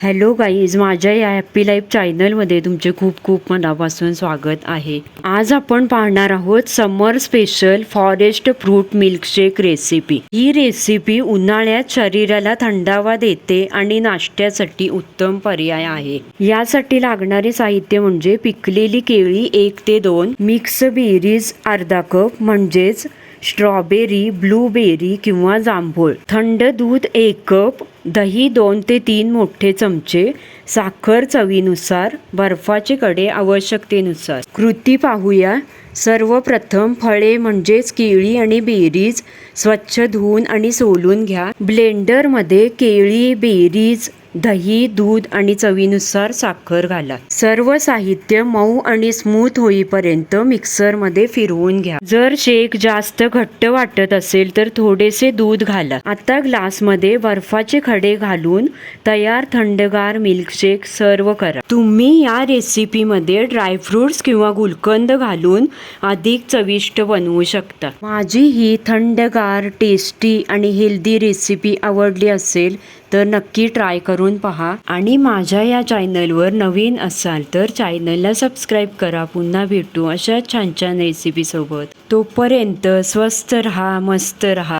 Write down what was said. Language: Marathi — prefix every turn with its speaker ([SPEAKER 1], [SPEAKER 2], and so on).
[SPEAKER 1] हॅलो गाईज, माझ्या या हॅप्पी लाईफ चॅनलमध्ये तुमचे खूप खूप मनापासून स्वागत आहे. आज आपण पाहणार आहोत summer special forest fruit milkshake recipe. ही रेसिपी उन्हाळ्यात शरीराला थंडावा देते आणि नाश्त्यासाठी उत्तम पर्याय आहे. यासाठी लागणारे साहित्य म्हणजे पिकलेली केळी 1 ते 2, मिक्स बेरीज अर्धा कप म्हणजेच स्ट्रॉबेरी, ब्लूबेरी किंवा जांभूळ, थंड दूध 1 कप, दही 2 ते 3 मोठे चमचे, साखर चवीनुसार, बर्फाचे कडे आवश्यकतेनुसार. कृती पाहूया. सर्वप्रथम फळे म्हणजेच केळी आणि बेरीज स्वच्छ धुवून आणि सोलून घ्या. ब्लेंडरमध्ये केळी, बेरीज, दही, दूध आणि चवीनुसार साखर घाला. सर्व साहित्य मऊ आणि स्मूथ होईपर्यंत मिक्सरमध्ये फिरवून घ्या. जर शेक जास्त घट्ट वाटत असेल तर थोडेसे दूध घाला. आता ग्लासमध्ये बर्फाचे खडे घालून तयार थंडगार मिल्कशेक सर्व करा. तुम्ही या रेसिपीमध्ये ड्रायफ्रुट्स किंवा गुलकंद घालून अधिक चविष्ट बनवू शकता. माझी ही थंडगार, टेस्टी आणि हेल्दी रेसिपी आवडली असेल तर नक्की ट्राय करून पहा. आणि माझ्या या चॅनलवर नवीन असाल तर चॅनलला सबस्क्राईब करा. पुन्हा भेटू अशा छान छान रेसिपी सोबत. तोपर्यंत स्वस्त रहा, मस्त रहा.